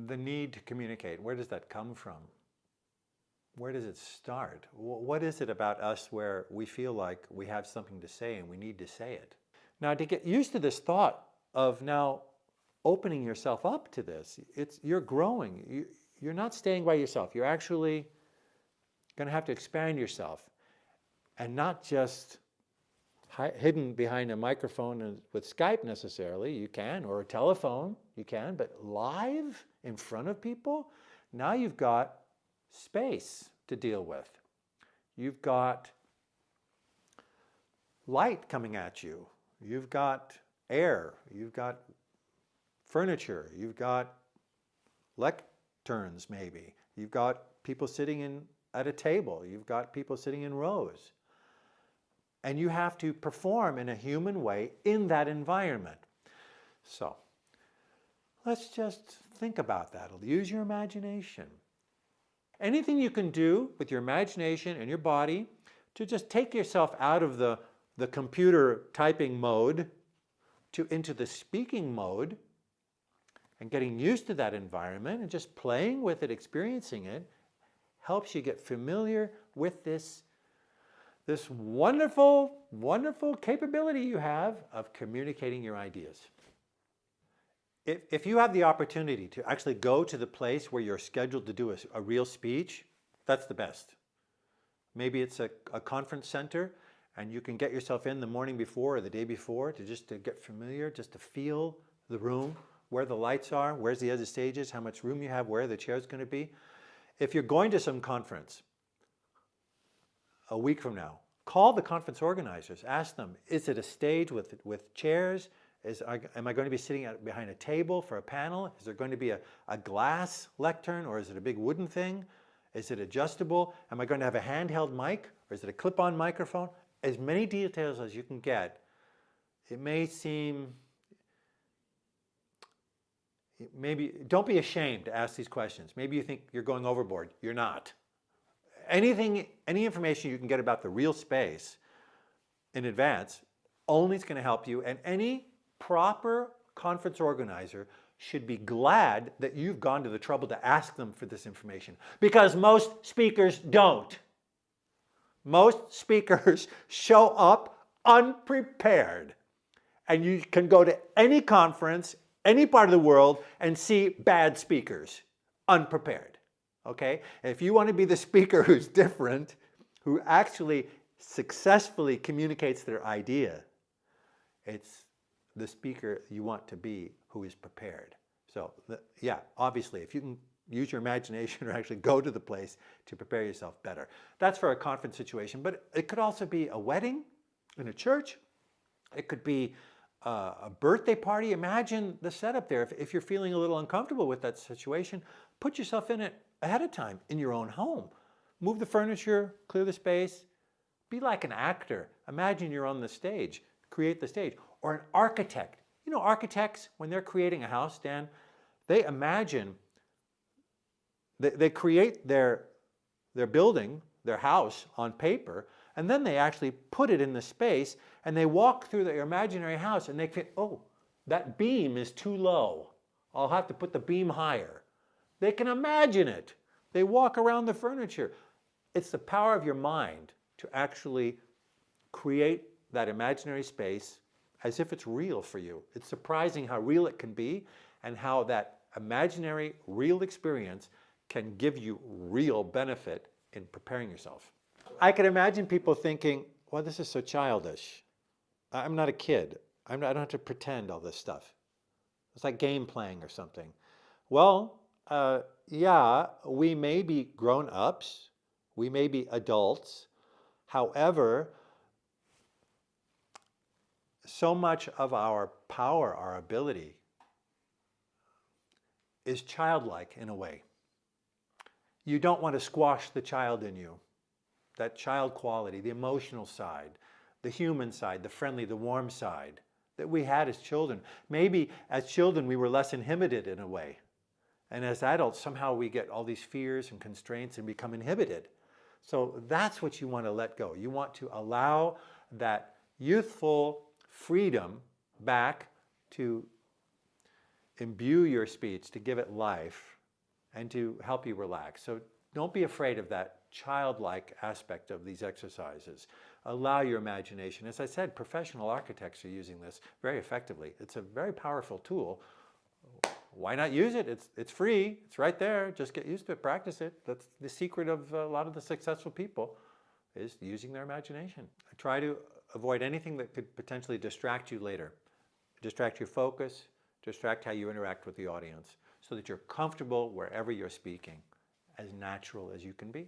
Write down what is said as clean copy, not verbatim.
the need to communicate, where does that come from? Where does it start? What is it about us where we feel like we have something to say and we need to say it? Now, to get used to this thought of now opening yourself up to this, you're growing. You're not staying by yourself. You're actually going to have to expand yourself and not just hidden behind a microphone with Skype necessarily. You can, or a telephone, you can, but live in front of people, now you've got space to deal with. You've got light coming at you. You've got air. You've got furniture. You've got lecterns maybe. You've got people sitting at a table. You've got people sitting in rows. And you have to perform in a human way in that environment. So let's just think about that. Use your imagination. Anything you can do with your imagination and your body to just take yourself out of the computer typing mode into the speaking mode and getting used to that environment and just playing with it, experiencing it, helps you get familiar with this wonderful, wonderful capability you have of communicating your ideas. If you have the opportunity to actually go to the place where you're scheduled to do a real speech, that's the best. Maybe it's a conference center and you can get yourself in the morning before or the day before to get familiar, just to feel the room, where the lights are, where's the other stages, how much room you have, where the chair's going to be. If you're going to some conference a week from now, call the conference organizers. Ask them, is it a stage with chairs? Am I going to be sitting behind a table for a panel? Is there going to be a glass lectern, or is it a big wooden thing? Is it adjustable? Am I going to have a handheld mic, or is it a clip-on microphone? As many details as you can get. It may seem, maybe, don't be ashamed to ask these questions. Maybe you think you're going overboard. You're not. Any information you can get about the real space in advance only is going to help you, and any proper conference organizer should be glad that you've gone to the trouble to ask them for this information, because most speakers don't. Most speakers show up unprepared, and you can go to any conference, any part of the world, and see bad speakers, unprepared. Okay? And if you want to be the speaker who's different, who actually successfully communicates their idea, it's the speaker you want to be who is prepared. So, yeah, obviously, if you can use your imagination or actually go to the place to prepare yourself better. That's for a conference situation, but it could also be a wedding in a church. It could be a birthday party. Imagine the setup there. If you're feeling a little uncomfortable with that situation, put yourself in it ahead of time in your own home. Move the furniture, clear the space. Be like an actor. Imagine you're on the stage. Create the stage. Or an architect. You know, architects, when they're creating a house, Dan, they imagine, they create their building, their house on paper, and then they actually put it in the space, and they walk through their imaginary house, and they think, oh, that beam is too low. I'll have to put the beam higher. They can imagine it. They walk around the furniture. It's the power of your mind to actually create that imaginary space as if it's real for you. It's surprising how real it can be and how that imaginary, real experience can give you real benefit in preparing yourself. I can imagine people thinking, well, this is so childish. I'm not a kid. I don't have to pretend all this stuff. It's like game playing or something. Well, yeah, we may be grown-ups. We may be adults. However, so much of our power, our ability, is childlike in a way. You don't want to squash the child in you, that child quality, the emotional side, the human side, the friendly, the warm side that we had as children. Maybe as children we were less inhibited in a way. And as adults, somehow we get all these fears and constraints and become inhibited. So that's what you want to let go. You want to allow that youthful freedom back to imbue your speech, to give it life, and to help you relax. So don't be afraid of that childlike aspect of these exercises. Allow your imagination. As I said, professional architects are using this very effectively. It's a very powerful tool. Why not use it? It's free. It's right there. Just get used to it. Practice it. That's the secret of a lot of the successful people, is using their imagination. Try to avoid anything that could potentially distract you later. Distract your focus, distract how you interact with the audience, so that you're comfortable wherever you're speaking, as natural as you can be.